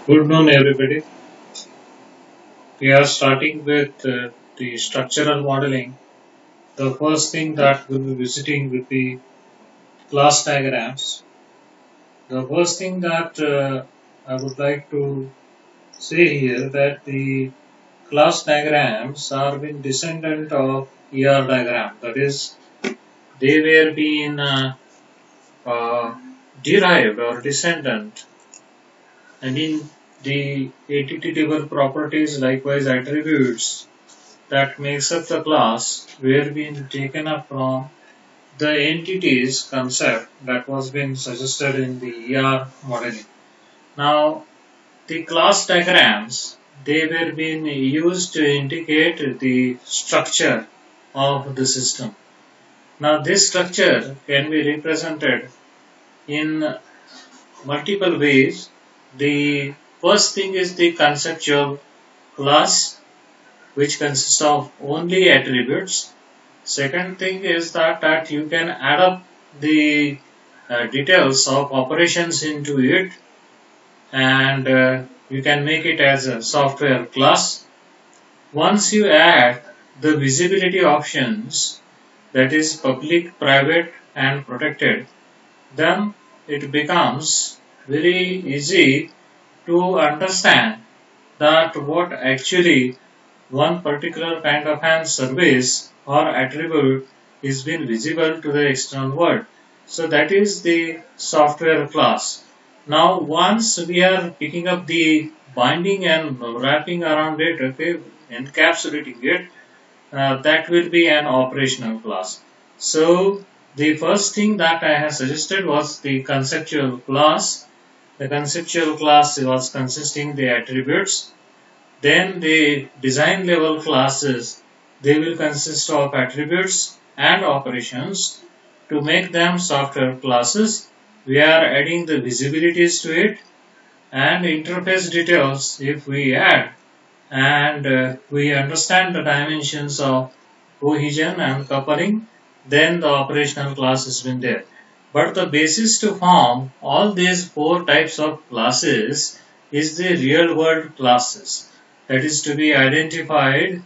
Good noon, everybody. We are starting with the structural modeling. The first thing that we'll be visiting will be class diagrams. The first thing that I would like to say here that the class diagrams are being descendant of ER diagram. That is, they were being uh, derived or descendant, and in the entity table properties, likewise attributes that makes up the class were being taken up from the entities concept that was being suggested in the ER modeling. Now, the class diagrams, they were being used to indicate the structure of the system. Now, this structure can be represented in multiple ways. The first thing is the conceptual class, which consists of only attributes. Second thing is that you can add up the details of operations into it, and you can make it as a software class. Once you add the visibility options, that is public, private and protected, then it becomes very easy to understand that what actually one particular kind of an service or attribute is been visible to the external world. So that is the software class. Now once we are picking up the binding and wrapping around it, okay, encapsulating it, that will be an operational class. So the first thing that I have suggested was the conceptual class. The conceptual class was consisting the attributes, then the design level classes, they will consist of attributes and operations. To make them software classes, we are adding the visibilities to it and interface details if we add, and we understand the dimensions of cohesion and coupling, then the operational class has been there. But the basis to form all these four types of classes is the real world classes, that is to be identified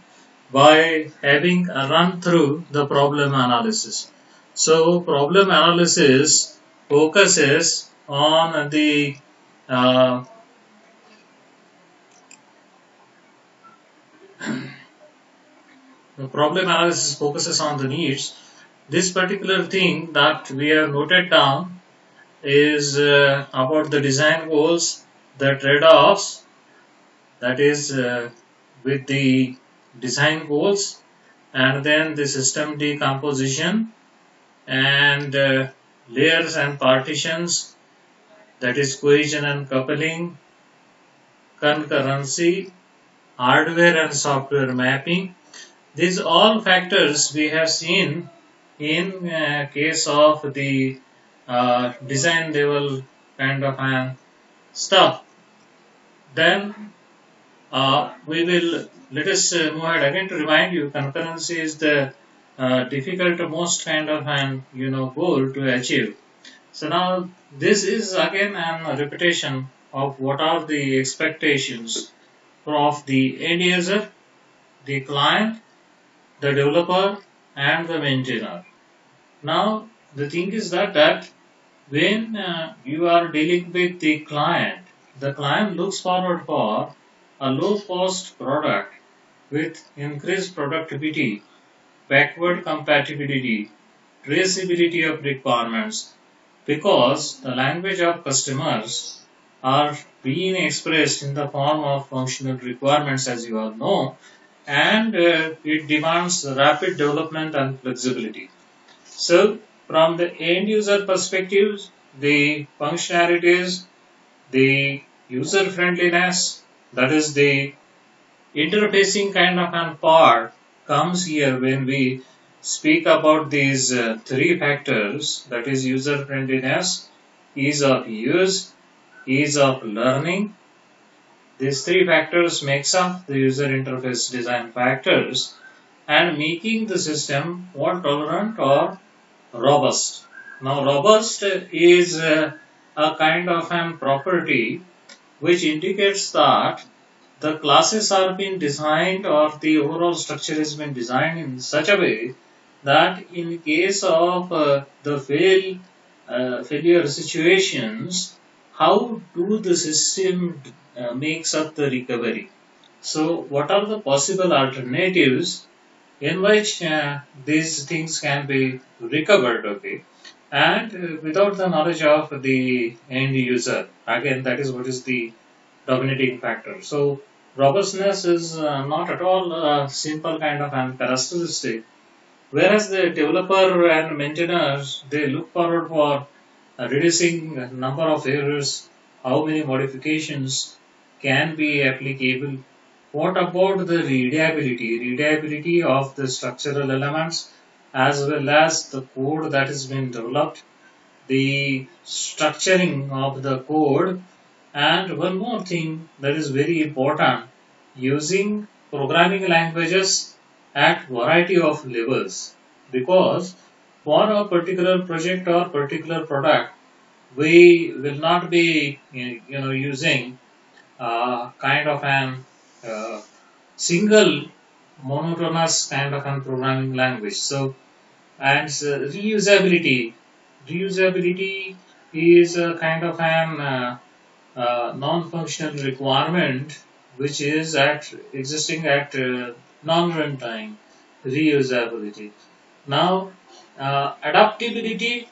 by having a run through the problem analysis. So problem analysis focuses on uh, the problem analysis focuses on the needs. This particular thing that we have noted down is about the design goals, the trade-offs, that is with the design goals, and then the system decomposition and layers and partitions, that is cohesion and coupling, concurrency, hardware and software mapping. These all factors we have seen in case of the design level kind of an stuff. Then we will let us move ahead again to remind you. Concurrency is the difficult most kind of an goal to achieve. So now this is again a repetition of what are the expectations of the end user, the client, the developer, and the maintainer. Now the thing is that when you are dealing with the client looks forward for a low cost product with increased productivity, backward compatibility, traceability of requirements, because the language of customers are being expressed in the form of functional requirements, as you all know, and it demands rapid development and flexibility. So from the end user perspective, the functionalities, the user friendliness, that is the interfacing kind of an part comes here when we speak about these three factors, that is user friendliness, ease of use, ease of learning. These three factors makes up the user interface design factors and making the system more tolerant or robust. Now robust is a kind of an property which indicates that the classes are being designed or the overall structure has been designed in such a way that in case of failure situations, how do the system makes up the recovery? So, what are the possible alternatives in which these things can be recovered? Okay, and without the knowledge of the end user, again, that is what is the dominating factor. So, robustness is not at all a simple kind of an characteristic. Whereas the developer and maintainers, they look forward for reducing number of errors, how many modifications can be applicable. What about the readability? Readability of the structural elements as well as the code that has been developed, the structuring of the code, and one more thing that is very important, using programming languages at variety of levels, because for a particular project or particular product we will not be using kind of an uh, single monotonous kind of an programming language. So and reusability is a kind of an non-functional requirement which is at existing at non-runtime reusability. Now, adaptability,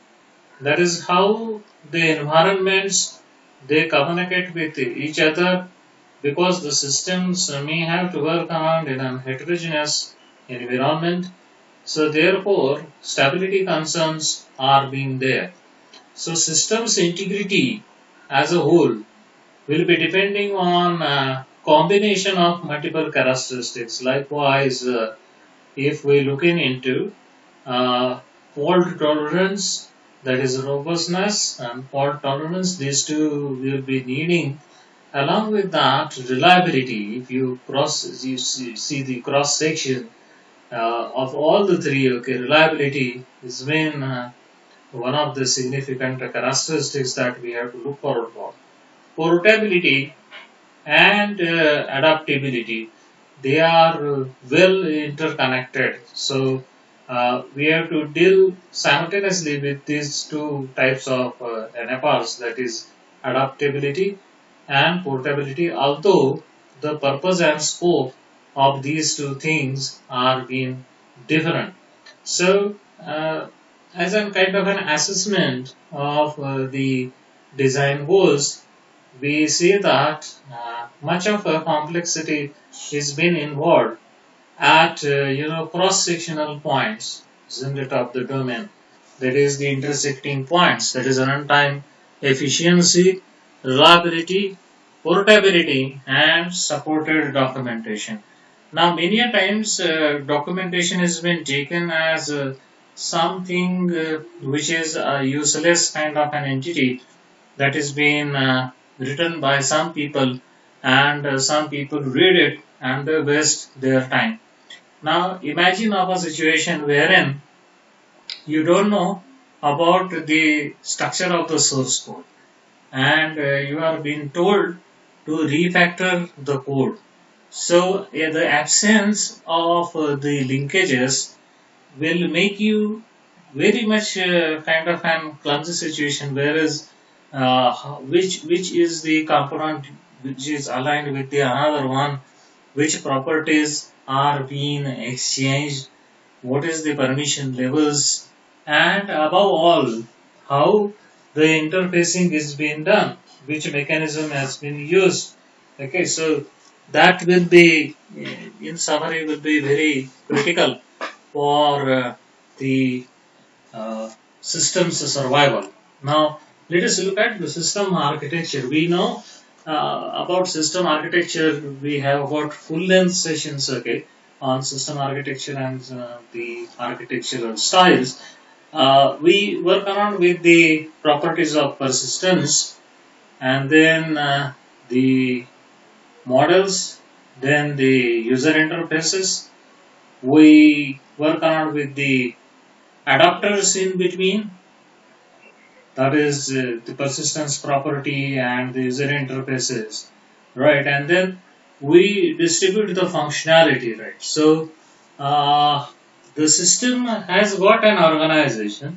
that is how the environments they communicate with each other, because the systems may have to work around in a heterogeneous environment. So therefore, stability concerns are being there. So systems integrity as a whole will be depending on a combination of multiple characteristics. Likewise, if we looking into fault tolerance, that is robustness and fault tolerance, these two will be needing. Along with that, reliability. If you see the cross section of all the three, okay, reliability has been one of the significant characteristics that we have to look forward for. Portability and adaptability, they are well interconnected. So we have to deal simultaneously with these two types of NFRs, that is adaptability and portability, although the purpose and scope of these two things are being different. So as a kind of an assessment of the design goals, we see that much of a complexity is being involved at cross-sectional points, isn't it, of the domain? That is the intersecting points. That is runtime efficiency, reliability, portability, and supported documentation. Now, many a times documentation has been taken as something which is a useless kind of an entity that is being written by some people, and some people read it and they waste their time. Now imagine of a situation wherein you don't know about the structure of the source code, and you are being told to refactor the code. So the absence of the linkages will make you very much kind of an clumsy situation, whereas which is the component which is aligned with the another one, which properties are being exchanged, what is the permission levels, and above all, how the interfacing is being done, which mechanism has been used. Okay, so that will be, in summary, will be very critical for the uh, system's survival. Now, let us look at the system architecture. We know about system architecture. We have about full length sessions, okay, on system architecture and the architectural styles. We work around with the properties of persistence, and then the models, then the user interfaces. We work around with the adapters in between, that is the persistence property and the user interfaces, right? And then we distribute the functionality, right? So uh, the system has got an organization.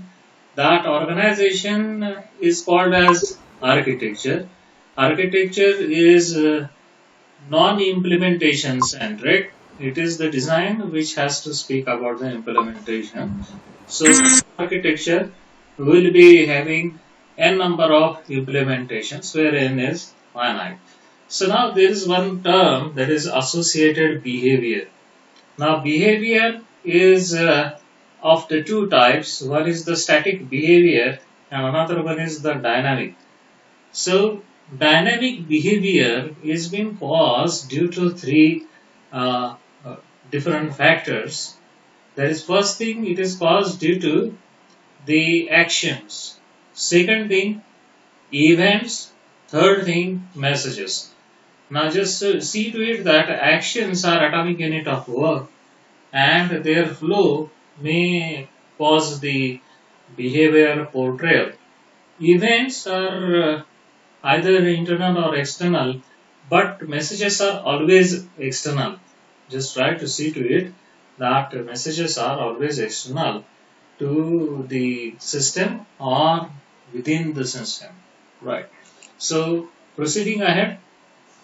That organization is called as architecture. Architecture is non-implementation centric. It is the design which has to speak about the implementation. So architecture will be having n number of implementations where n is finite. So now there is one term that is associated behavior. Now behavior is of the two types. One is the static behavior and another one is the dynamic. So dynamic behavior is being caused due to three uh, uh, different factors. That is, first thing, it is caused due to the actions. Second thing, events. Third thing, messages. Now just see to it that actions are atomic unit of work and their flow may cause the behavior portrayal. Events are either internal or external, but messages are always external. Just try to see to it that messages are always external to the system or within the system, right? So proceeding ahead,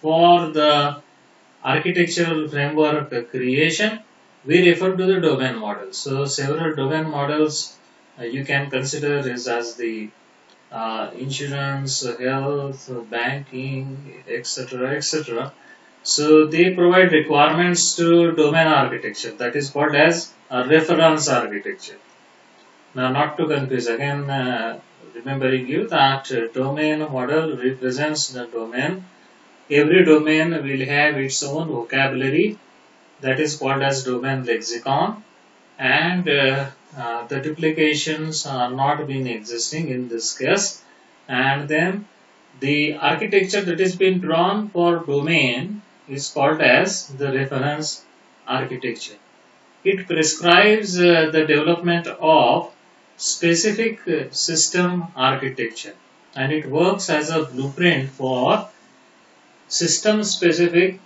for the architectural framework creation, we refer to the domain model. So several domain models you can consider is as the insurance, health, banking, etc., etc. So they provide requirements to domain architecture, that is called as a reference architecture. Now, not to confuse again, remembering you that domain model represents the domain. Every domain will have its own vocabulary, that is called as domain lexicon, and the duplications are not been existing in this case. And then the architecture that is being drawn for domain is called as the reference architecture. It prescribes the development of specific system architecture, and it works as a blueprint for system specific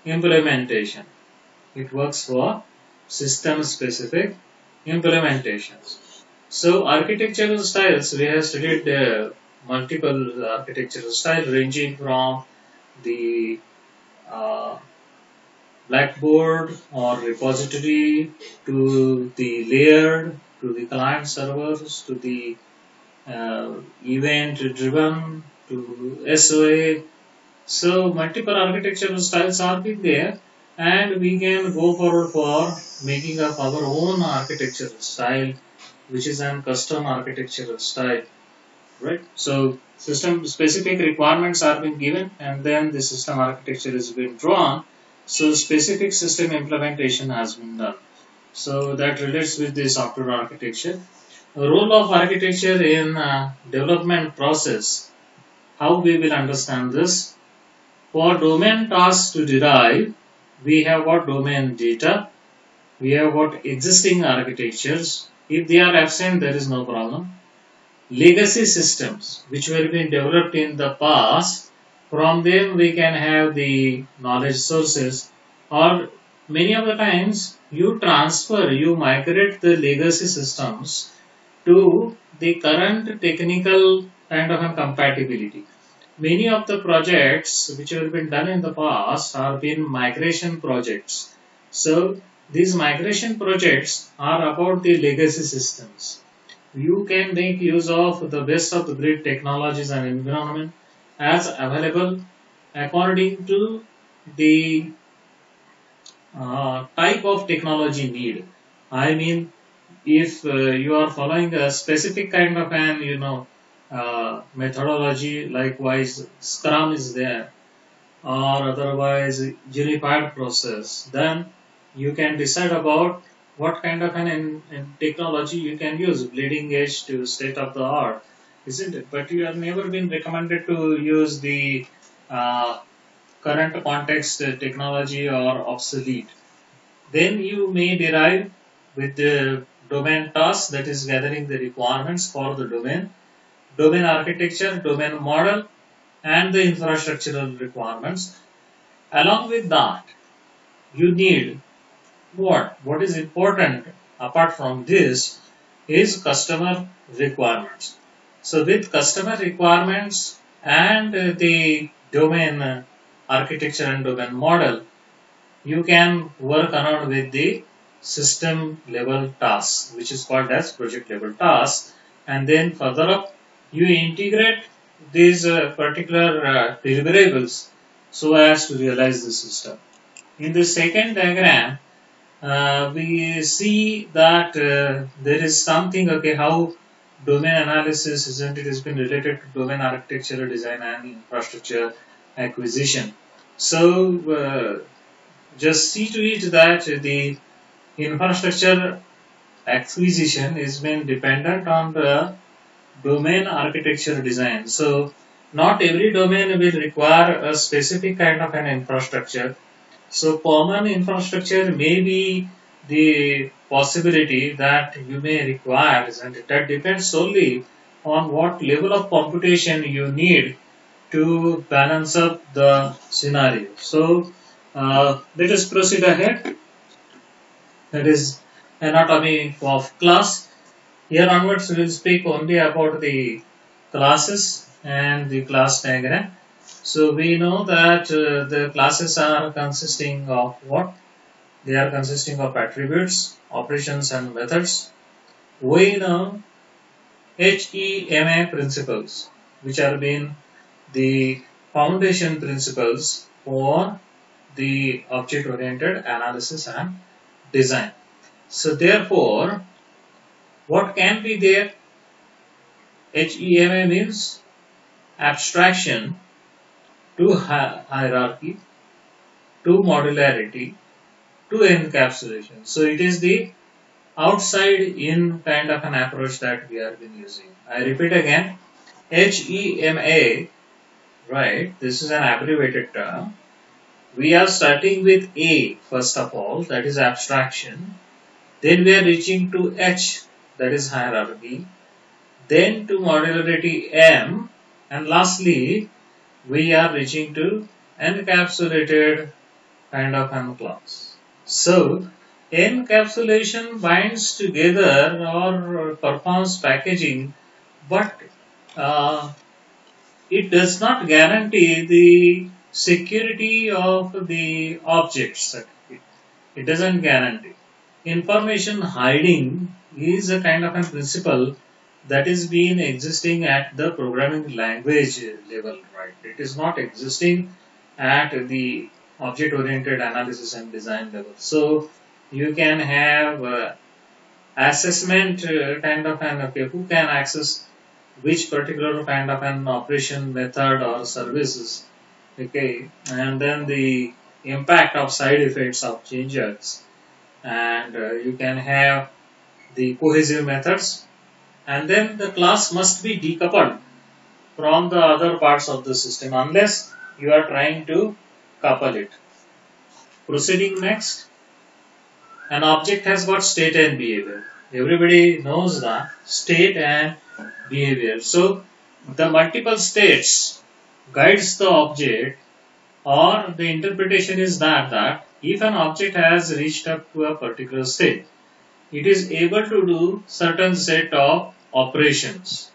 implementation. It works for system specific implementations. So architectural styles, we have studied multiple architectural styles ranging from the uh, Blackboard or repository to the layered, to the client servers, to the event driven, to SOA. So multiple architectural styles are being there, and we can go forward for making up our own architectural style, which is an custom architectural style, right? So system specific requirements are being given, and then the system architecture is being drawn. So specific system implementation has been done. So that relates with the software architecture. The role of architecture in development process. How we will understand this? For domain tasks to derive, we have got domain data, we have got existing architectures. If they are absent, there is no problem. Legacy systems, which were being developed in the past, from them we can have the knowledge sources, or many of the times you migrate the legacy systems to the current technical kind of a compatibility. Many of the projects which have been done in the past are been migration projects. So these migration projects are about the legacy systems. You can make use of the best of the breed technologies and environment as available according to the type of technology need. I mean, if you are following a specific kind of an methodology, likewise Scrum is there, or otherwise unified process, then you can decide about what kind of an technology you can use, bleeding edge to state of the art, isn't it? But you have never been recommended to use the uh, current context technology or obsolete. Then you may derive with the domain task, that is gathering the requirements for the domain. domain architecture, domain model, and the infrastructural requirements. Along with that, you need what? What is important apart from this is customer requirements. So with customer requirements and the domain architecture and domain model, you can work around with the system level tasks, which is called as project level tasks. And then further up, you integrate these particular deliverables so as to realize the system. In the second diagram, we see that there is something, okay, how domain analysis, isn't it, has been related to domain architecture, design and infrastructure acquisition. So just see to it that the infrastructure acquisition is been dependent on the domain architecture design. So not every domain will require a specific kind of an infrastructure. So common infrastructure may be the possibility that you may require, isn't it? That depends solely on what level of computation you need to balance up the scenario. So let us proceed ahead. That is anatomy of class. Here onwards we will speak only about the classes and the class diagram. So we know that the classes are consisting of what? They are consisting of attributes, operations and methods. We know HEMA principles, which are being the foundation principles for the object-oriented analysis and design. So therefore, what can be there? HEMA means abstraction to hierarchy, to modularity, to encapsulation. So it is the outside in kind of an approach that we have been using. I repeat again, HEMA, right? This is an abbreviated term. We are starting with A first of all, that is abstraction. Then we are reaching to H, that is hierarchy. Then to modularity M, and lastly we are reaching to encapsulated kind of an class. So encapsulation binds together or performs packaging, but it does not guarantee the security of the objects. It doesn't guarantee. Information hiding is a kind of a principle that is being existing at the programming language level, right? It is not existing at the object-oriented analysis and design level. So you can have assessment kind of an, okay, who can access which particular kind of an operation method or services, okay, and then the impact of side effects of changes, and you can have the cohesive methods, and then the class must be decoupled from the other parts of the system unless you are trying to couple it. Proceeding next, an object has got state and behavior. Everybody knows that state and behavior. So the multiple states guides the object, or the interpretation is that if an object has reached up to a particular state, it is able to do certain set of operations.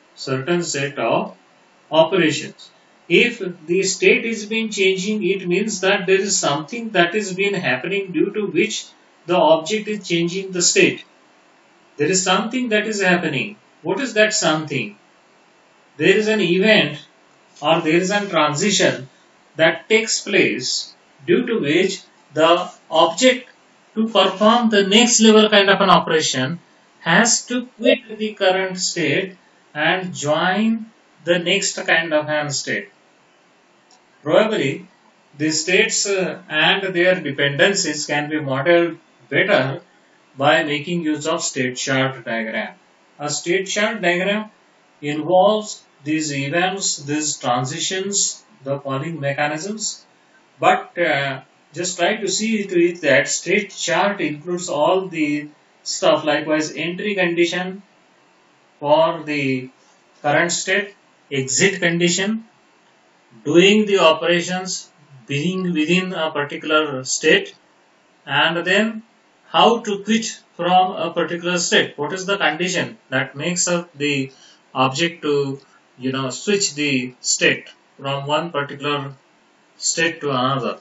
If the state is been changing, it means that there is something that is been happening due to which the object is changing the state. There is something that is happening. What is that something? There is an event or there is a transition that takes place due to which the object, to perform the next level kind of an operation, has to quit the current state and join the next kind of an state. Probably the states and their dependencies can be modeled better by making use of state chart diagram. A state chart diagram involves these events, these transitions, the following mechanisms, but just try to see to it that state chart includes all the stuff, likewise entry condition for the current state, exit condition, doing the operations being within a particular state, and then how to quit from a particular state. What is the condition that makes up the object to switch the state from one particular state to another.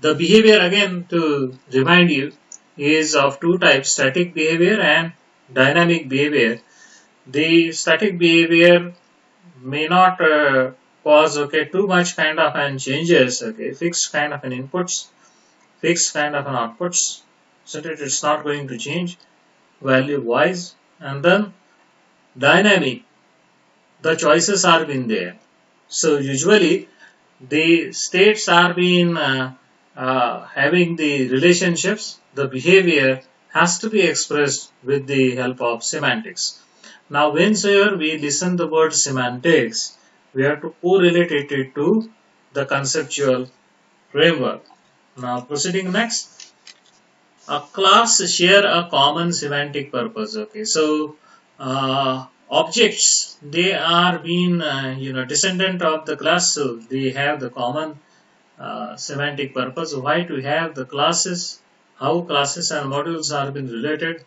The behavior, again to remind you, is of two types: static behavior and dynamic behavior. The static behavior may not cause too much kind of an changes, fixed kind of an inputs, fixed kind of an outputs, so that it's not going to change value wise. And then dynamic, the choices are been there. So usually the states are being having the relationships, the behavior has to be expressed with the help of semantics. Now whenever we listen the word semantics, we have to correlate it to the conceptual framework. Now proceeding next, a class share a common semantic purpose. So objects, they are being descendant of the class, so they have the common semantic purpose. Why to have the classes, how classes and modules are being related?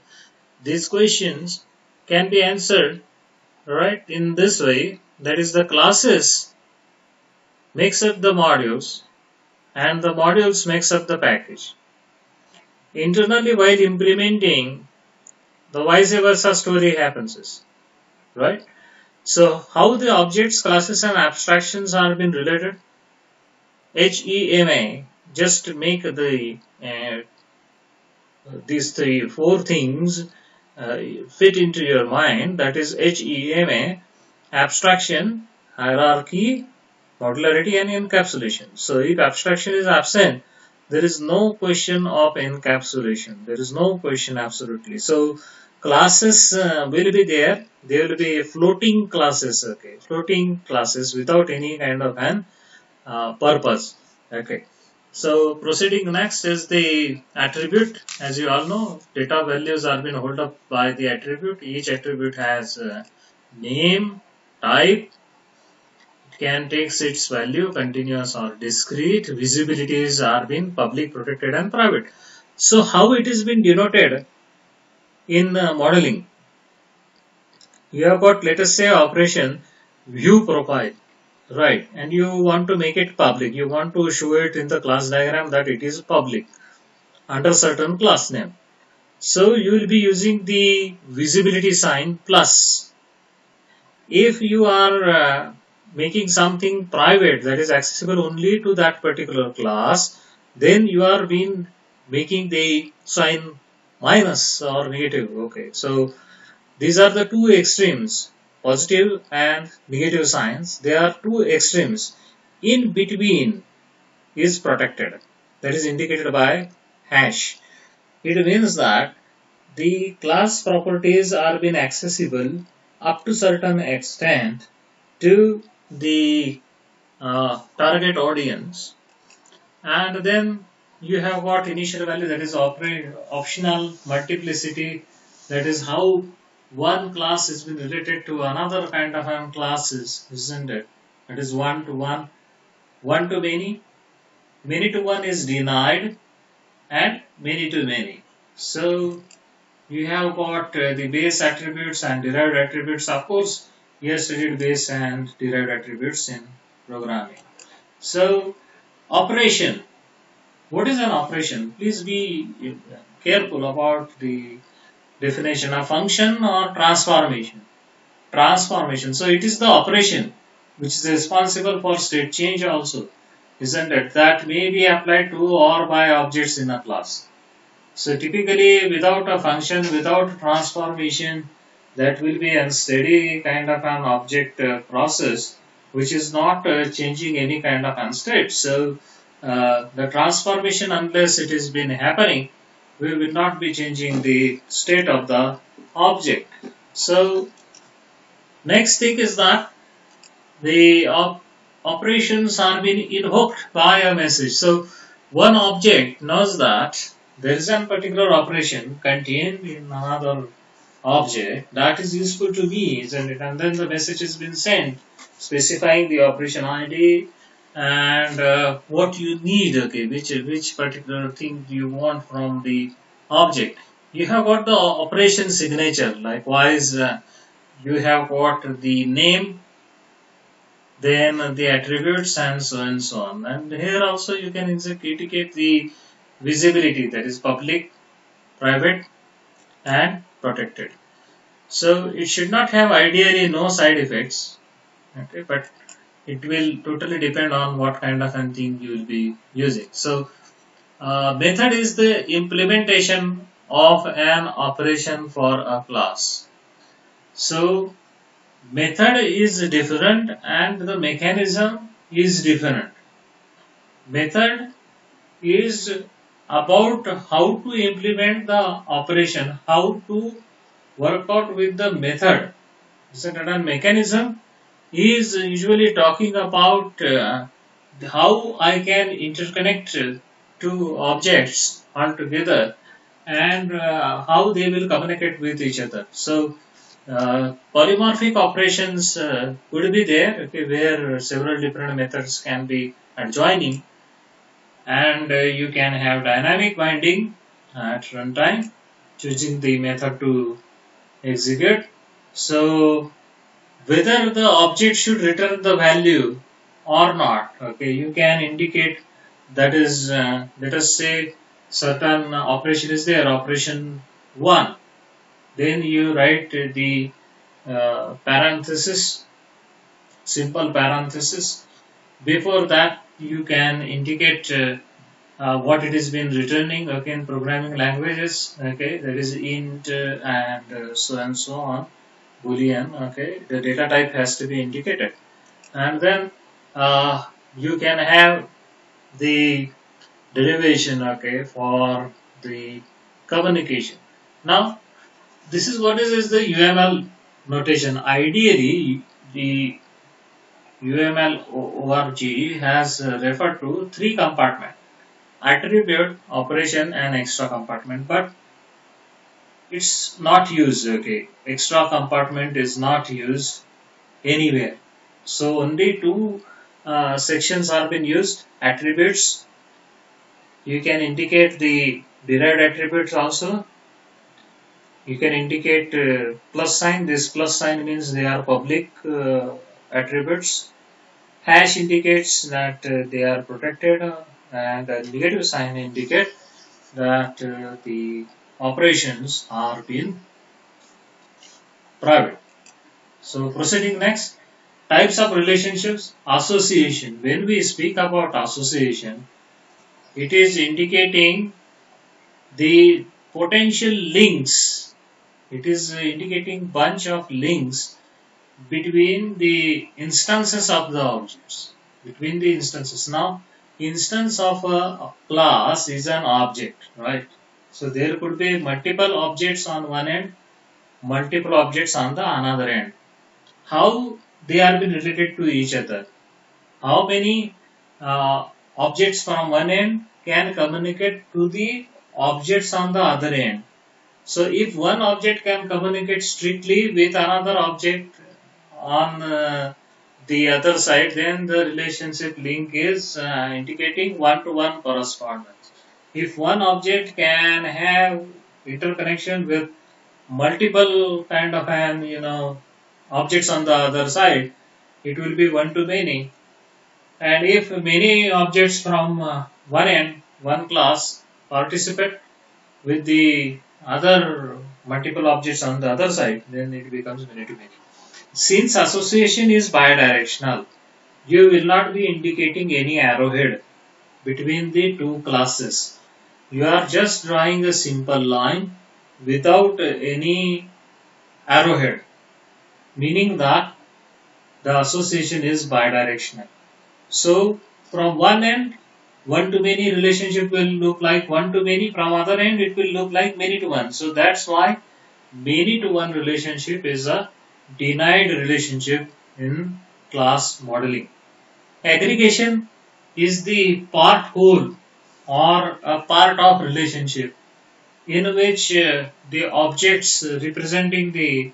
These questions can be answered right in this way, that is, the classes makes up the modules and the modules makes up the package. Internally, while implementing, the vice versa story happens, right? So how the objects, classes and abstractions are being related? HEMA, just make the these four things fit into your mind. That is HEMA: abstraction, hierarchy, modularity and encapsulation. So if abstraction is absent, there is no question of encapsulation. There is no question absolutely. So classes will be there. There will be floating classes, floating classes without any kind of an purpose. So proceeding next is the attribute. As you all know, data values are being held up by the attribute. Each attribute has name, type. It can take its value, continuous or discrete. Visibilities are being public, protected and private. So how it is been denoted in modeling? You have got, let us say, operation view profile. Right, and you want to make it public. You want to show it in the class diagram that it is public under certain class name. So you will be using the visibility sign plus. If you are making something private that is accessible only to that particular class, then you are making the sign minus or negative. So these are the two extremes. Positive and negative signs, they are two extremes. In between is protected, that is indicated by hash. It means that the class properties are being accessible up to certain extent to the target audience, and then you have got initial value, that is optional multiplicity, that is how one class has been related to another kind of classes, isn't it? That is one to one, one to many, many to one is denied, and many to many. So you have got the base attributes and derived attributes. Of course, we have studied base and derived attributes in programming. So operation. What is an operation? Please be careful about the definition of function or transformation. Transformation. So it is the operation which is responsible for state change also, isn't it? That may be applied to or by objects in a class. So typically without a function, without transformation, that will be a steady kind of an object process which is not changing any kind of an state. So the transformation, unless it has been happening, we will not be changing the state of the object. So next thing is that the operations are being invoked by a message. So one object knows that there is a particular operation contained in another object, that is useful to me, isn't it? And then the message has been sent specifying the operation ID and what you need, okay, which particular thing you want from the object. You have got the operation signature. Likewise, you have got the name, then the attributes, and so on. And here also you can indicate the visibility, that is public, private, and protected. So it should not have ideally no side effects, okay, but it will totally depend on what kind of a thing you will be using. So method is the implementation of an operation for a class. So method is different and the mechanism is different. Method is about how to implement the operation, how to work out with the method. And mechanism is usually talking about how I can interconnect two objects altogether and how they will communicate with each other. So polymorphic operations could be there, okay, where several different methods can be adjoining, and you can have dynamic binding at runtime, choosing the method to execute. So whether the object should return the value or not, okay, you can indicate, that is, let us say certain operation is there, operation 1, then you write the parenthesis, simple parenthesis. Before that you can indicate what it has been returning, okay, in programming languages, okay, that is int and so on, boolean, okay, the data type has to be indicated. And then you can have the derivation, okay, for the communication. Now this is what is the UML notation. Ideally the UML org has referred to 3 compartments: attribute, operation, and extra compartment, but it's not used, okay, extra compartment is not used anywhere. So only 2 sections are being used: attributes, you can indicate the derived attributes also, you can indicate plus sign, this plus sign means they are public attributes, hash indicates that they are protected, and a negative sign indicate that the operations are being private. So proceeding next, types of relationships. Association. When we speak about association, it is indicating the potential links. It is indicating bunch of links between the instances of the objects. Between the instances. Now, instance of a class is an object, right? So there could be multiple objects on one end, multiple objects on the another end. How they are being related to each other? How many objects from one end can communicate to the objects on the other end? So if one object can communicate strictly with another object on the other side, then the relationship link is indicating one-to-one correspondence. If one object can have interconnection with multiple kind of objects on the other side, it will be one to many. And if many objects from one end, one class participate with the other multiple objects on the other side, then it becomes many to many. Since association is bidirectional, you will not be indicating any arrowhead between the two classes. You are just drawing a simple line without any arrowhead, meaning that the association is bidirectional. So from one end, one to many relationship will look like one to many, from other end it will look like many to one. So that's why many to one relationship is a denied relationship in class modeling. Aggregation is the part whole or a part of relationship. in which the objects representing the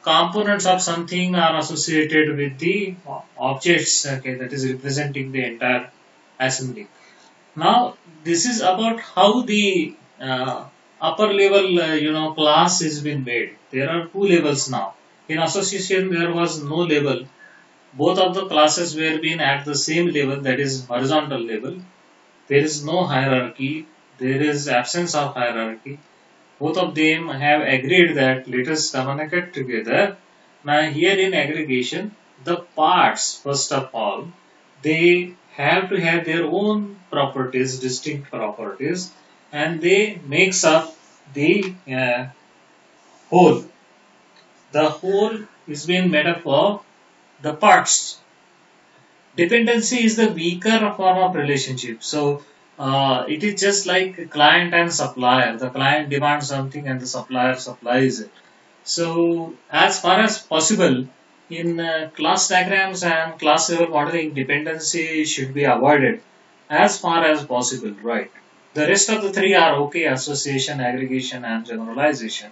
components of something are associated with the objects, okay, that is representing the entire assembly. Now, this is about how the upper level, class is been made. There are two levels now. In association, there was no level. Both of the classes were being at the same level, that is horizontal level. There is no hierarchy. There is absence of hierarchy. Both of them have agreed that let us communicate together. Now, here in aggregation, the parts, first of all, they have to have their own properties, distinct properties, and they makes up the whole. The whole is being made up of the parts. Dependency is the weaker form of relationship. So it is just like client and supplier. The client demands something and the supplier supplies it. So as far as possible, in class diagrams and class level modeling, dependency should be avoided as far as possible, right? The rest of the three are okay: association, aggregation, and generalization.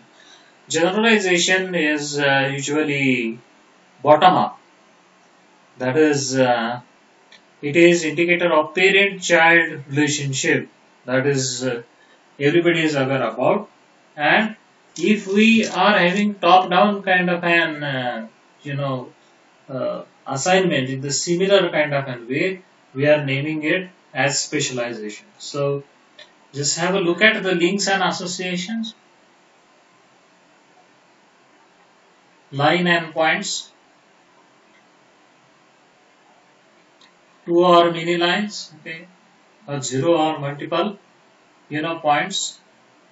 Generalization is usually bottom up. That is, it is indicator of parent-child relationship. That is, everybody is aware about. And if we are having top-down kind of an, assignment in the similar kind of an way, we are naming it as specialization. So just have a look at the links and associations, line and points, two or many lines, okay, or zero or multiple, points,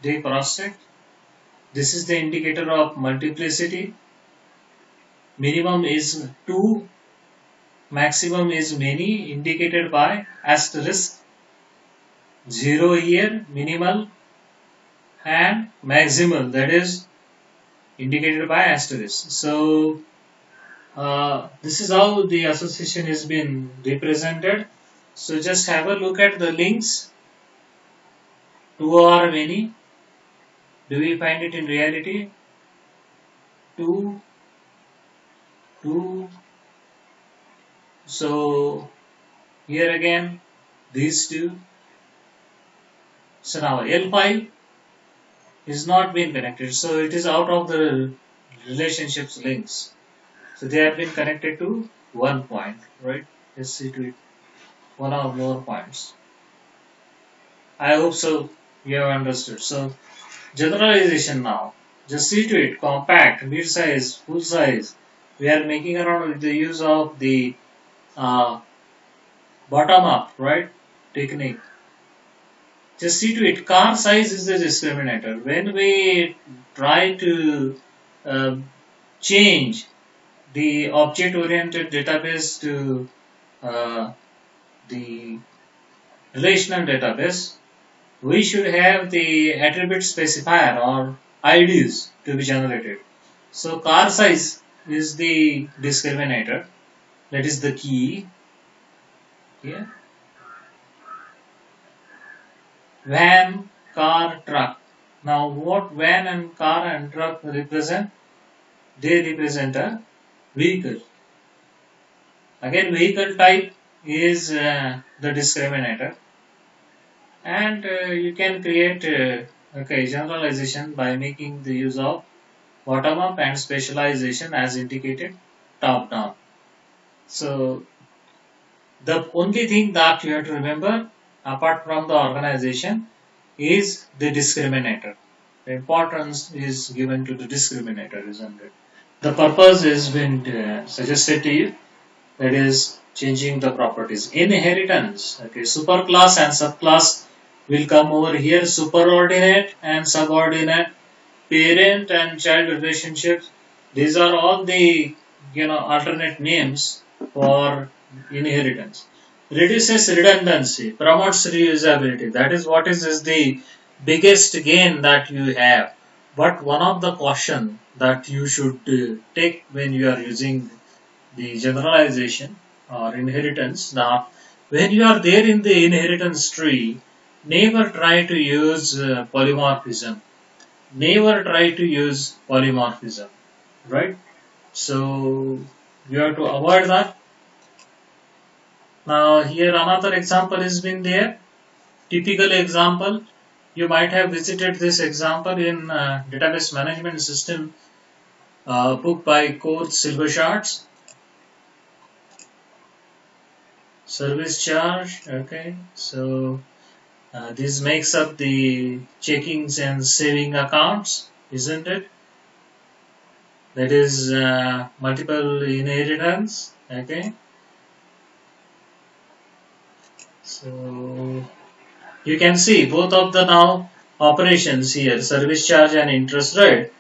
they cross-check. This is the indicator of multiplicity. Minimum is 2, maximum is many, indicated by asterisk. 0 here, minimal, and maximal, that is indicated by asterisk. So this is how the association is been represented. So just have a look at the links. 2 or many. Do we find it in reality? 2, 2. So here again, these two. So now L5 is not being connected. So it is out of the relationships links. So they have been connected to one point, right? Let's see to it. One or more points. I hope so you have understood. So generalization now. Just see to it. Compact, mid-size, full size. We are making around with the use of the bottom-up, right, technique. Just see to it. Car size is the discriminator. When we try to change the object-oriented database to the relational database, we should have the attribute specifier or IDs to be generated. So car size is the discriminator. That is the key. Yeah. Van, car, truck. Now what van and car and truck represent? They represent a vehicle. Again, vehicle type is the discriminator. And you can create generalization by making the use of bottom up and specialization as indicated top down. So the only thing that you have to remember apart from the organization is the discriminator. The importance is given to the discriminator, isn't it? The purpose has been suggested to you, that is changing the properties. Inheritance, okay, superclass and subclass will come over here. Superordinate and subordinate, parent and child relationships. These are all the alternate names for inheritance. Reduces redundancy, promotes reusability. That is what is the biggest gain that you have. But one of the caution that you should take when you are using the generalization or inheritance, that when you are there in the inheritance tree, never try to use polymorphism. Never try to use polymorphism, right? So you have to avoid that. Now here another example has been there. Typical example. You might have visited this example in database management system book by Coach Silvershards. Service charge. Okay, so this makes up the checkings and saving accounts, isn't it? That is multiple inheritance. Okay, so you can see both of the now operations here, service charge and interest rate,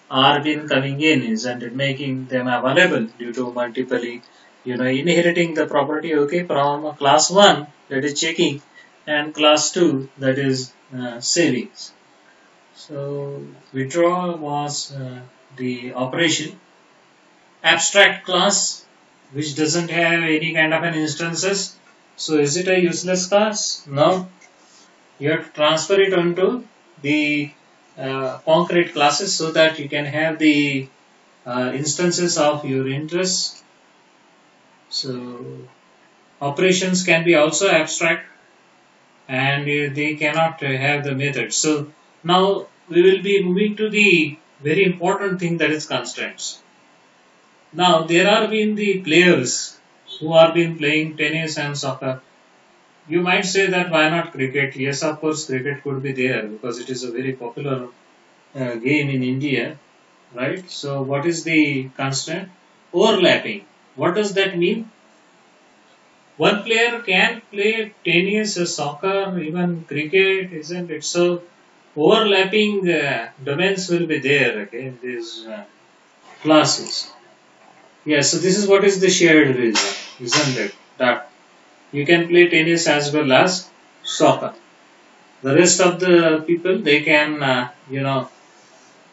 are been coming in, isn't it? Making them available due to multiply, inheriting the property, okay, from class 1, that is checking, and class 2, that is savings. So withdrawal was the operation. Abstract class, which doesn't have any kind of an instances. So is it a useless class? No. You have to transfer it onto the concrete classes so that you can have the instances of your interest. So operations can be also abstract, and they cannot have the method. So now we will be moving to the very important thing, that is constraints. Now there are been the players who are been playing tennis and soccer. You might say that why not cricket? Yes, of course, cricket could be there because it is a very popular game in India, right? So what is the constraint? Overlapping. What does that mean? One player can play tennis, soccer, even cricket, isn't it? So overlapping domains will be there, okay, in these classes. Yes, so this is what is the shared reason, isn't it? That you can play tennis as well as soccer. The rest of the people, they can,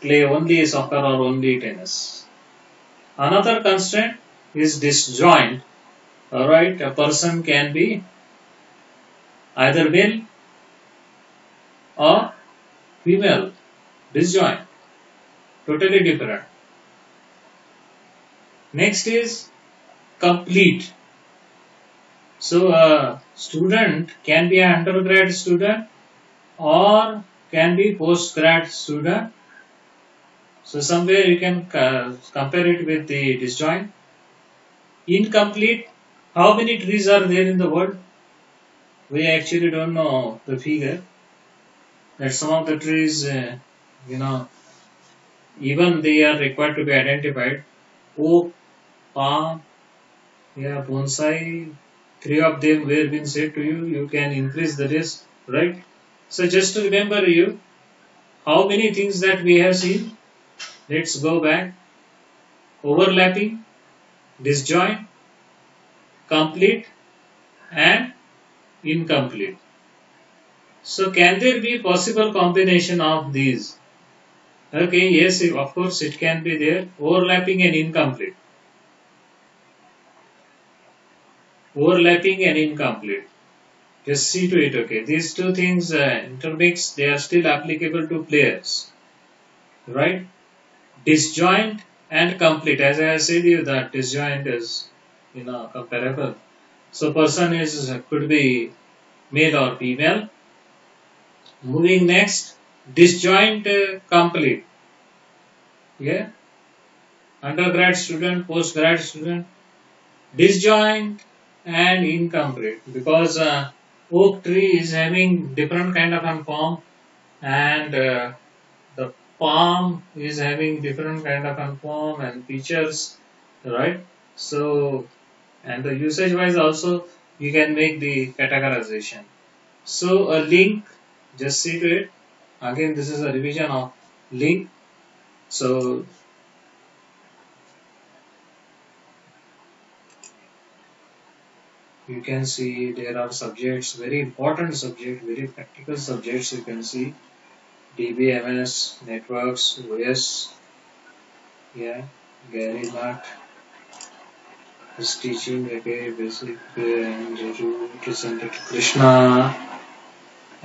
play only soccer or only tennis. Another constraint is disjoint. Alright, a person can be either male or female. Disjoint. Totally different. Next is complete. So a student can be an undergrad student or can be postgrad student. So somewhere you can compare it with the disjoint. Incomplete. How many trees are there in the world? We actually don't know the figure. That some of the trees, you know, even they are required to be identified. Oak, palm, yeah, bonsai. Three of them were been said to you. You can increase the risk, right? So just to remember you, how many things that we have seen. Let's go back. Overlapping, disjoint, complete, and incomplete. So can there be possible combination of these? Okay, yes, of course it can be there. Overlapping and incomplete. Overlapping and incomplete. Just see to it, okay. These two things intermix, they are still applicable to players. Right? Disjoint and complete. As I said you that disjoint is, comparable. So person is could be male or female. Moving next, disjoint complete. Yeah, undergrad student, postgrad student, disjoint and incomplete because oak tree is having different kind of a form and the palm is having different kind of a form and features, right? So and the usage wise also you can make the categorization. So a link, just see to it. Again, this is a revision of link. So you can see there are subjects, very important subject, very practical subjects. You can see DBMS, networks, OS, yeah, Gary Matt is teaching, okay, basic and presented Krishna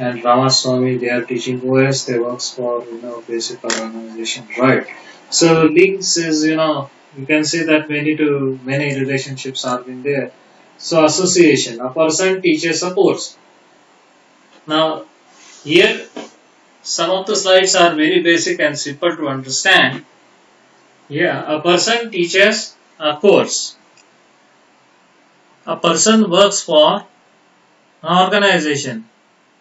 and Ramaswamy, they are teaching OS, they works for, basic organization, right? So links is, you can say that many relationships are in there. So association, a person teaches a course. Now here some of the slides are very basic and simple to understand. Yeah, a person teaches a course. A person works for an organization.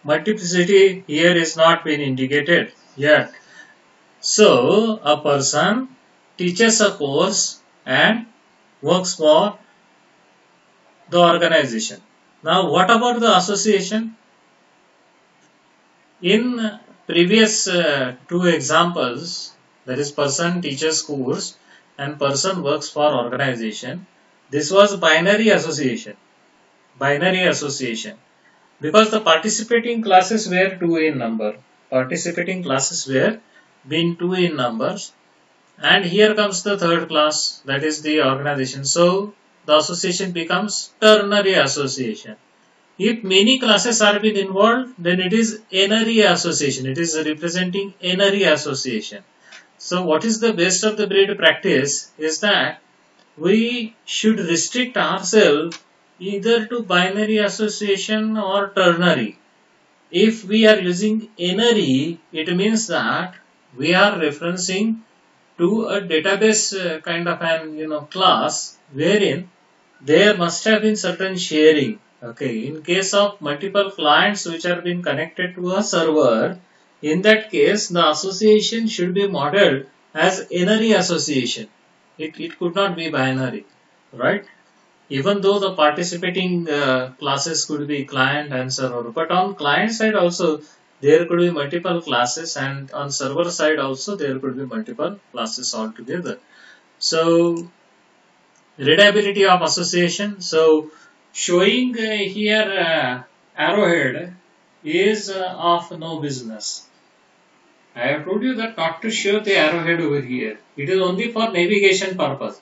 Multiplicity here is not been indicated yet. So, a person teaches a course and works for the organization. Now, what about the association? In previous two examples, that is person teaches course and person works for organization, this was binary association. Binary association. Because the participating classes were 2 in number. Participating classes were been 2 in numbers. And here comes the third class, that is the organization. So, the association becomes ternary association. If many classes are been involved, then it is n-ary association. It is representing n-ary association. So, what is the best of the breed practice is that we should restrict ourselves either to binary association or ternary. If we are using n-ary, it means that we are referencing to a database kind of an class wherein there must have been certain sharing. Okay, in case of multiple clients which are being connected to a server, in that case the association should be modeled as n-ary association. It could not be binary, right? Even though the participating classes could be client and server, but on client side also there could be multiple classes, and on server side also there could be multiple classes altogether. So readability of association. So showing here arrowhead is of no business. I have told you that not to show the arrowhead over here. It is only for navigation purpose.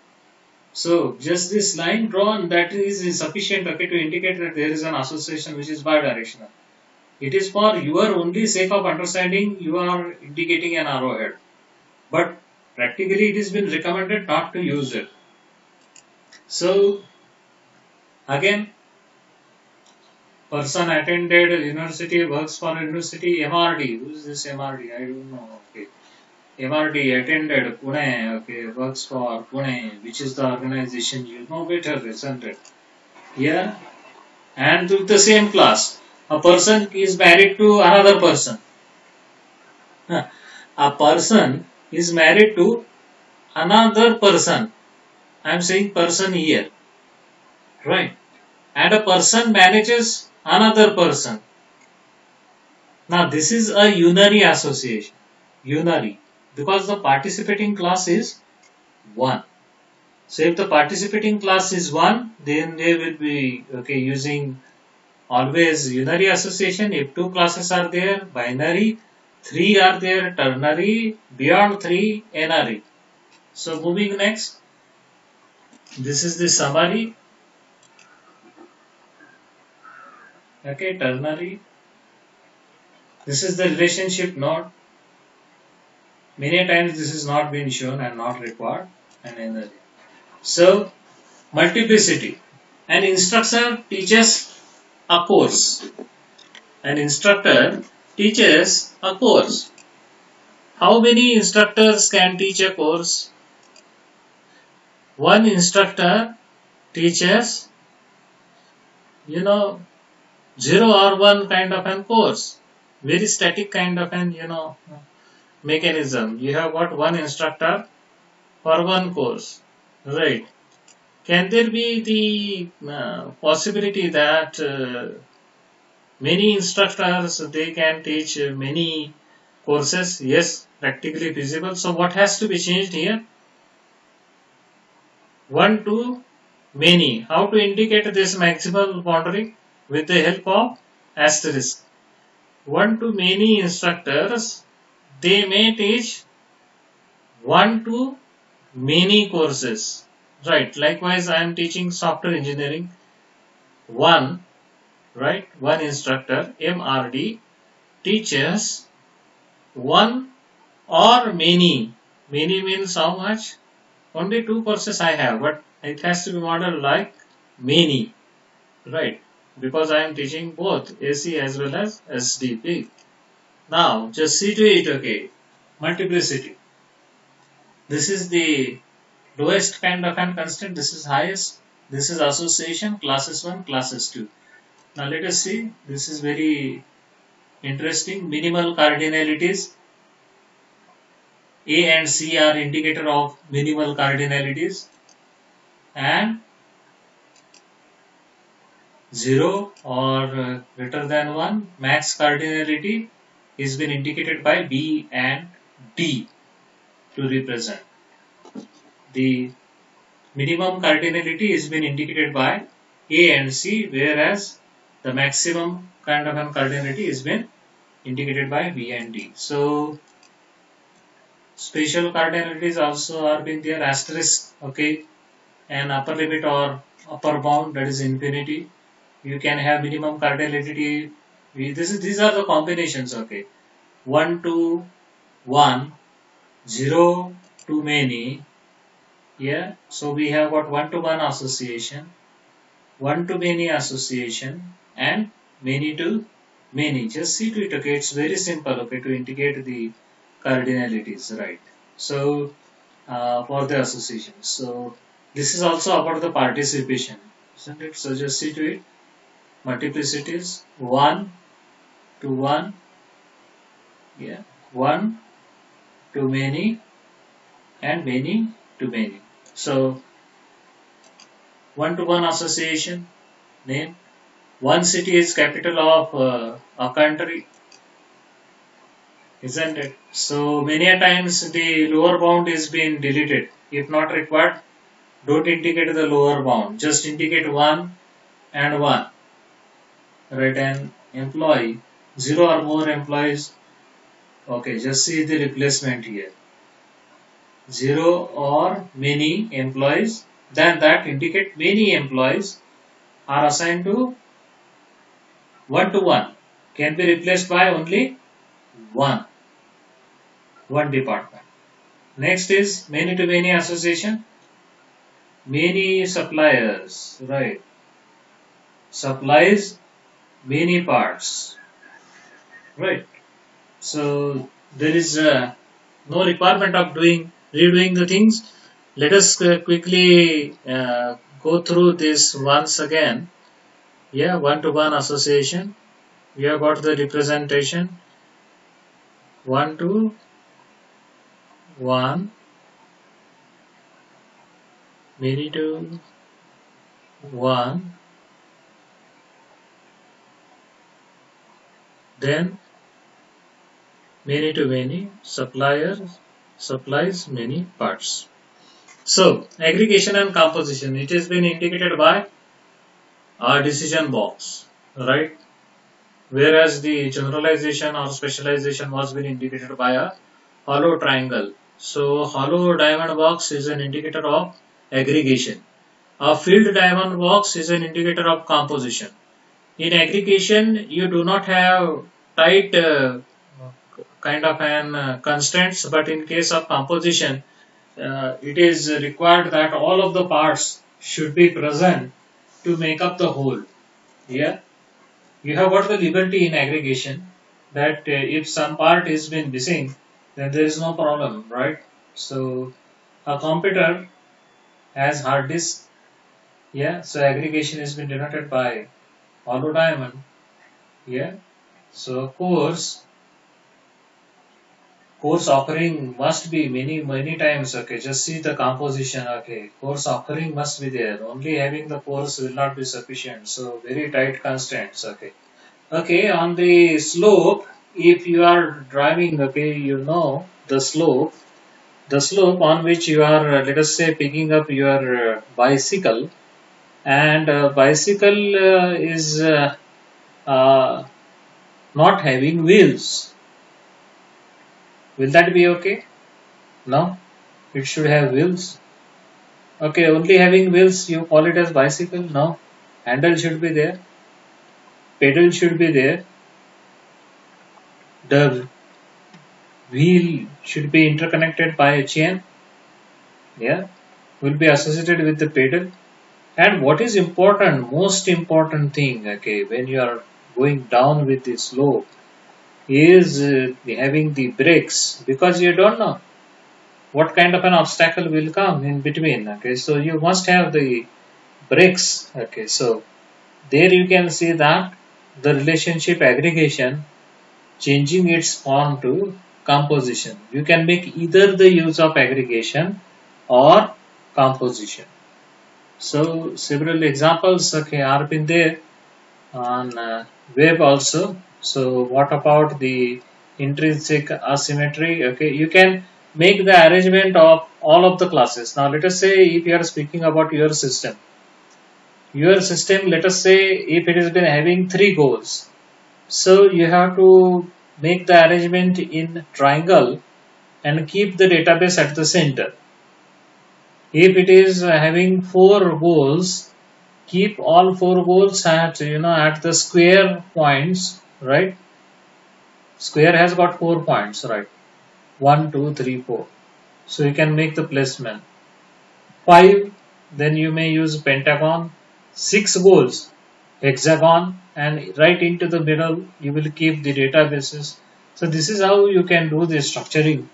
So just this line drawn, that is sufficient, okay, to indicate that there is an association which is bidirectional. It is for your only sake of understanding you are indicating an arrowhead. But practically it has been recommended not to use it. So again, person attended university, works for university, MRD. Who is this MRD? I don't know. Okay. MRD attended Pune, okay, works for Pune, which is the organization you know better, isn't it? Yeah. And with the same class, a person is married to another person. A person is married to another person. I am saying person here. Right. And a person manages another person. Now this is a unary association. Unary. Because the participating class is 1. So if the participating class is 1, then they will be using always unary association. If 2 classes are there, binary, 3 are there, ternary, beyond 3, n-ary. So moving next. This is the summary. Okay, ternary. This is the relationship node. Many times this is not been shown and not required, and n-ary. So, multiplicity. An instructor teaches a course. An instructor teaches a course. How many instructors can teach a course? One instructor teaches, 0 or 1 kind of an course. Very static kind of an, mechanism. You have got one instructor for one course. Right. Can there be the possibility that many instructors, they can teach many courses? Yes, practically feasible. So what has to be changed here? 1 to many. How to indicate this maximal boundary? With the help of asterisk. 1 to many instructors, they may teach 1 to many courses. Right. Likewise, I am teaching software engineering. One instructor, MRD, teaches one or many. Many means how much? Only two courses I have, but it has to be modeled like many, right? Because I am teaching both AC as well as SDP. Now, just see to it, okay. Multiplicity. This is the lowest kind of an constant. This is highest. This is association, classes 1, classes 2. Now, let us see. This is very interesting. Minimal cardinalities. A and C are indicator of minimal cardinalities. And 0 or greater than 1 max cardinality is been indicated by B and D to represent. The minimum cardinality is been indicated by A and C, whereas the maximum kind of an cardinality is been indicated by B and D. So special cardinalities also are been there, asterisk, okay, and upper limit or upper bound, that is infinity. You can have minimum cardinality. These are the combinations, okay. 1 to 1, 0 to many. Yeah, so we have got 1 to 1 association, 1 to many association, and many to many. Just see to it, okay. It's very simple, okay, to indicate the cardinalities, right? So for the association. So this is also about the participation, isn't it? So just see to it. Multiplicities 1 to 1, yeah, 1 to many and many to many. So 1 to 1 association, name. One city is capital of a country, isn't it? So many a times the lower bound is being deleted. If not required, don't indicate the lower bound. Just indicate 1 and 1. Right, an employee, 0 or more employees. Okay, just see the replacement here. 0 or many employees, then that indicate many employees are assigned to 1 to 1. Can be replaced by only one department. Next is many to many association. Many suppliers, right? Supplies many parts, right? So there is no requirement of redoing the things. Let us quickly go through this once again. Yeah, 1 to 1 association. We have got the representation 1 to 1, many to 1, then many to many, supplies many parts. So aggregation and composition, it has been indicated by our decision box, right? Whereas the generalization or specialization was been indicated by a hollow triangle. So hollow diamond box is an indicator of aggregation. A filled diamond box is an indicator of composition. In aggregation, you do not have tight kind of an constraints, but in case of composition, it is required that all of the parts should be present to make up the whole. Yeah, you have got the liberty in aggregation that if some part is been missing, then there is no problem, right? So a computer has hard disk. Yeah, so aggregation has been denoted by hollow diamond. Yeah, so course occurring must be many times. Okay, just see the composition. Okay, course occurring must be there. Only having the course will not be sufficient. So very tight constraints. Okay, on the slope, if you are driving, okay, you know the slope on which you are, let us say, picking up your bicycle, and bicycle is uh, not having wheels. Will that be okay? No, it should have wheels. Okay, only having wheels, you call it as bicycle? No, handle should be there, pedal should be there. the wheel should be interconnected by a chain, yeah, will be associated with the pedal. And what is important, most important thing, okay, when you are going down with the slope is having the brakes, because you don't know what kind of an obstacle will come in between. Okay, so you must have the brakes. Okay, so there you can see that the relationship aggregation changing its form to composition. You can make either the use of aggregation or composition. So several examples, okay, are been there on web also. So what about the intrinsic asymmetry? Okay, you can make the arrangement of all of the classes. Now let us say if you are speaking about your system, let us say if it has been having three goals, so you have to make the arrangement in triangle and keep the database at the center. If it is having four goals, keep all four goals at at the square points, right? Square has got 4 points, right? 1, 2, 3, 4. So you can make the placement. 5, then you may use pentagon. 6 goals, hexagon, and right into the middle you will keep the databases. So this is how you can do the structuring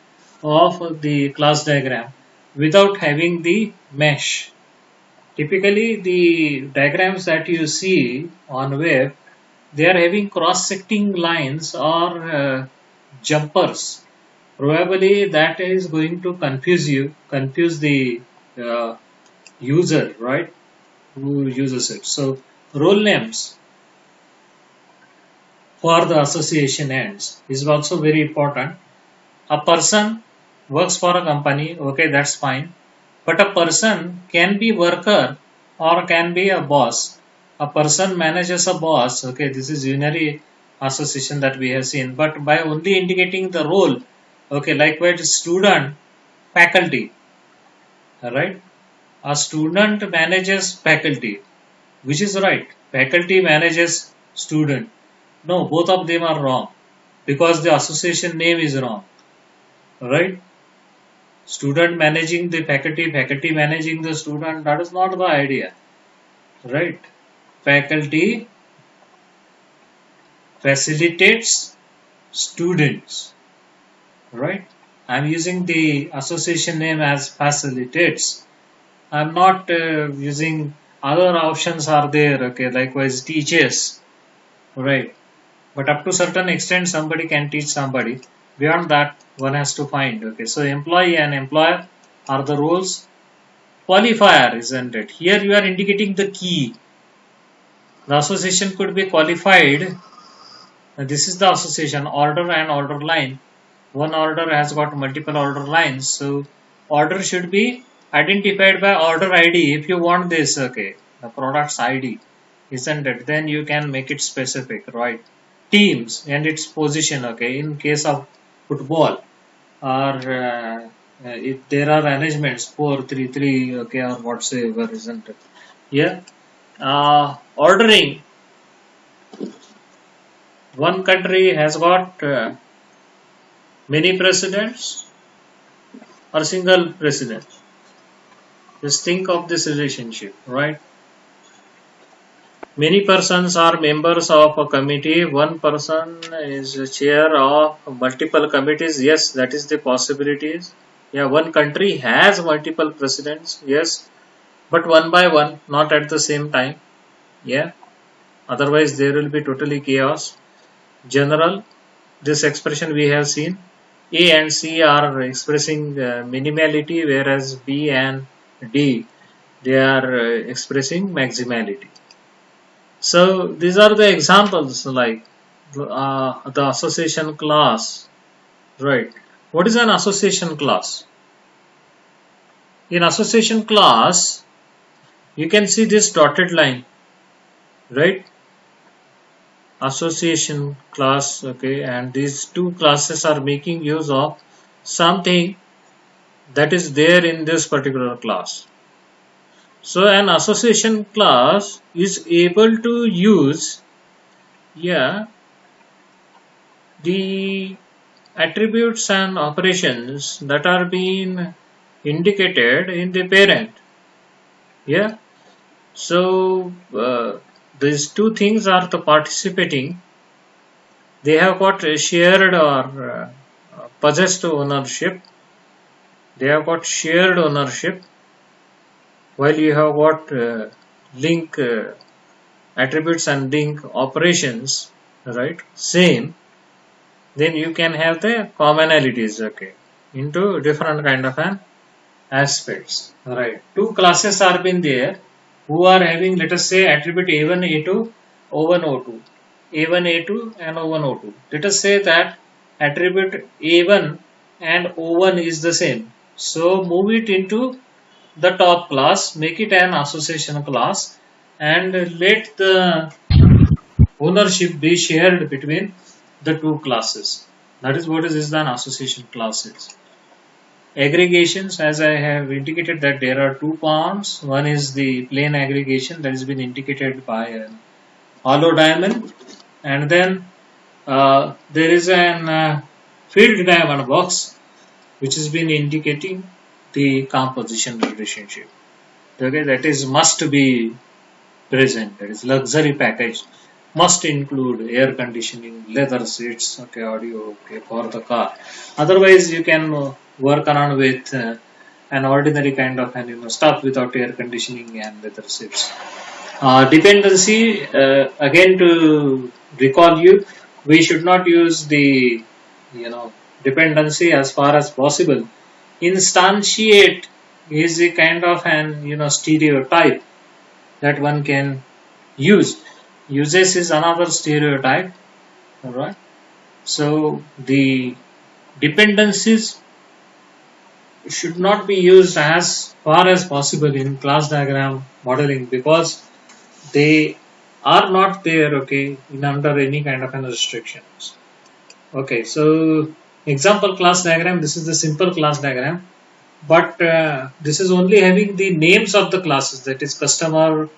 of the class diagram without having the mesh. Typically the diagrams that you see on web, they are having cross-secting lines or jumpers. Probably that is going to confuse the uh, user, right, who uses it. So role names for the association ends is also very important. A person works for a company, okay, that's fine. But a person can be worker or can be a boss. A person manages a boss, okay, this is unary association that we have seen. But by only indicating the role, okay, likewise student, faculty, alright. A student manages faculty, which is right. Faculty manages student. No, both of them are wrong because the association name is wrong, right? Student managing the faculty, faculty managing the student, that is not the idea, right? Faculty facilitates students, right? I'm using the association name as facilitates. I'm not using other options are there, okay, likewise teaches, right? But up to certain extent somebody can teach somebody. Beyond that one has to find, okay. So employee and employer are the roles. Qualifier, isn't it? Here you are indicating the key. The association could be qualified. This is the association order and order line. One order has got multiple order lines, so order should be identified by order ID. If you want this, okay, the product's ID, isn't it? Then you can make it specific, right? Teams and its position, okay. In case of football, or if there are arrangements 4-3-3, okay, or whatsoever, isn't it? Yeah. Ordering. One country has got many presidents or single president. Just think of this relationship, right? Many persons are members of a committee. One person is the chair of multiple committees. Yes, that is the possibilities. Yeah, one country has multiple presidents. Yes, but one by one, not at the same time. Yeah, otherwise there will be totally chaos. General, this expression we have seen. A and C are expressing minimality, whereas B and D, they are expressing maximality. So these are the examples, like the association class, right? What is an association class? In association class, you can see this dotted line, right? Association class, okay, and these two classes are making use of something that is there in this particular class. So an association class is able to use, yeah, the attributes and operations that are being indicated in the parent. Yeah. So these two things are the participating. They have got a shared or possessed ownership. They have got shared ownership, while you have got link attributes and link operations, right? Same. Then you can have the commonalities, okay, into different kind of an aspects, right? Two classes are been there who are having, let us say, attribute a1, a2, o1, o2, a1, a2 and o1, o2. Let us say that attribute a1 and o1 is the same. So move it into the top class, make it an association class, and let the ownership be shared between the two classes. That is what is an association class is. Aggregations, as I have indicated that there are two forms. One is the plain aggregation that has been indicated by a hollow diamond, and then there is an filled diamond box which has been indicating the composition relationship. Okay, that is must be present. That is luxury package must include air conditioning, leather seats, okay, audio, okay, for the car. Otherwise, you can work around with an ordinary kind of stuff without air conditioning and leather seats. Dependency, again to recall you, we should not use the dependency as far as possible. Instantiate is a kind of an stereotype that one can use. Uses is another stereotype. Alright. So the dependencies should not be used as far as possible in class diagram modeling, because they are not there, okay, in under any kind of an restrictions. Okay, so example class diagram, this is the simple class diagram, but this is only having the names of the classes, that is customer,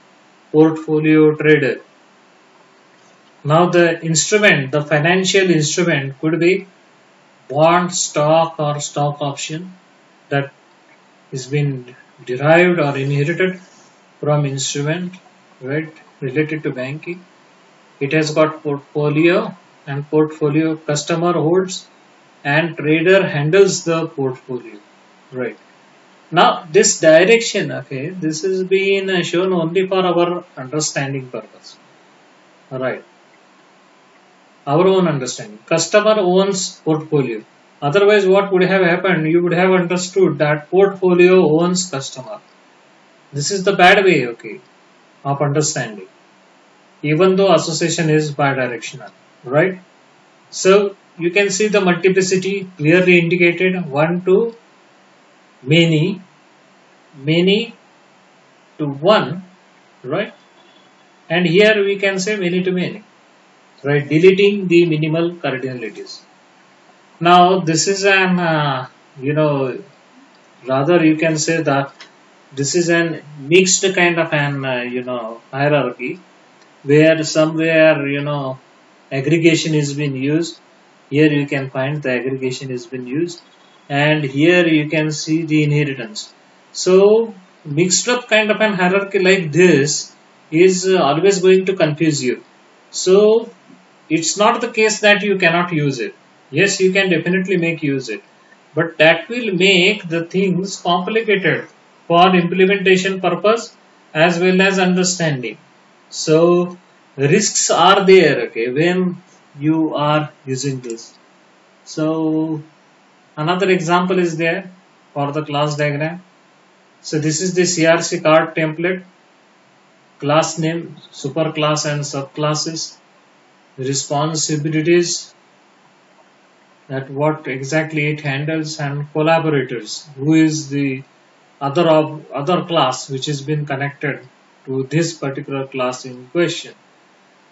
portfolio, trader. Now the instrument, the financial instrument could be bond, stock or stock option that is been derived or inherited from instrument, right, related to banking. It has got portfolio, and portfolio customer holds and trader handles the portfolio, right. Now this direction, okay, this is being shown only for our understanding purpose, right, our own understanding. Customer owns portfolio. Otherwise, what would have happened? You would have understood that portfolio owns customer. This is the bad way, okay, of understanding. Even though association is bidirectional, right? So you can see the multiplicity clearly indicated: one to many, many to one, right? And here we can say many to many, right? Deleting the minimal cardinalities. Now this is an rather you can say that this is an mixed kind of an hierarchy, where somewhere aggregation is being used. Here you can find the aggregation is being used, and here you can see the inheritance. So mixed up kind of an hierarchy like this is always going to confuse you. So it's not the case that you cannot use it. Yes, you can definitely make use it, but that will make the things complicated for implementation purpose as well as understanding. So risks are there, okay, when you are using this. So another example is there for the class diagram. So this is the CRC card template, class name, superclass and subclasses, responsibilities, that what exactly it handles, and collaborators, who is the other class which has been connected to this particular class in question.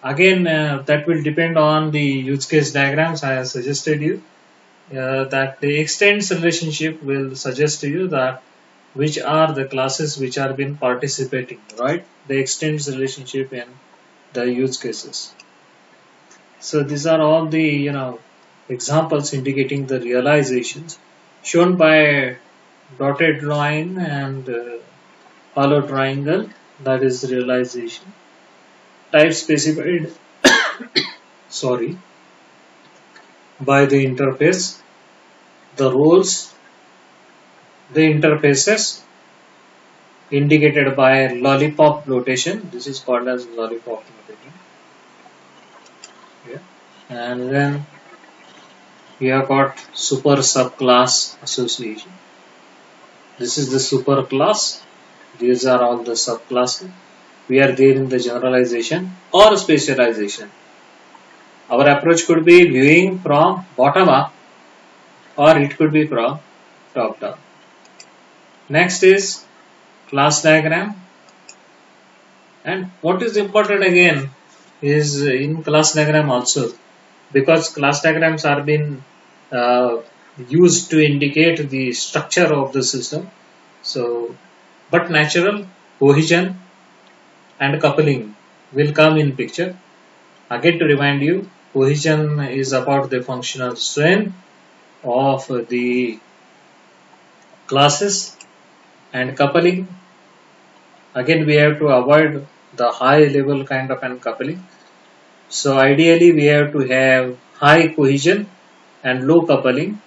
Again, that will depend on the use case diagrams I have suggested you. That the extends relationship will suggest to you that which are the classes which are been participating, right? The extends relationship in the use cases. So these are all the examples indicating the realizations shown by dotted line and hollow triangle, that is realization. Type specified sorry by the interface, the roles, the interfaces indicated by lollipop notation. This is called as lollipop notation. Yeah. And then we have got super subclass association. This is the super class. These are all the subclasses. We are there in the generalization or specialization. Our approach could be viewing from bottom up or it could be from top down. Next is class diagram. And what is important again is in class diagram also, because class diagrams are being used to indicate the structure of the system. So, but natural cohesion and coupling will come in picture. Again, to remind you, cohesion is about the functional strength of the classes, and coupling, again we have to avoid the high level kind of an coupling. So ideally we have to have high cohesion and low coupling,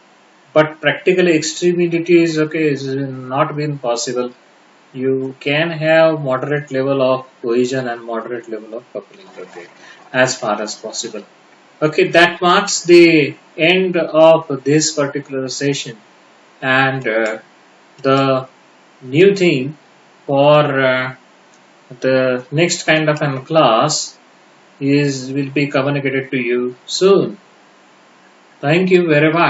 but practically extremity is not been possible. You can have moderate level of cohesion and moderate level of coupling, as far as possible. Okay, that marks the end of this particular session, and the new thing for the next kind of an class will be communicated to you soon. Thank you very much.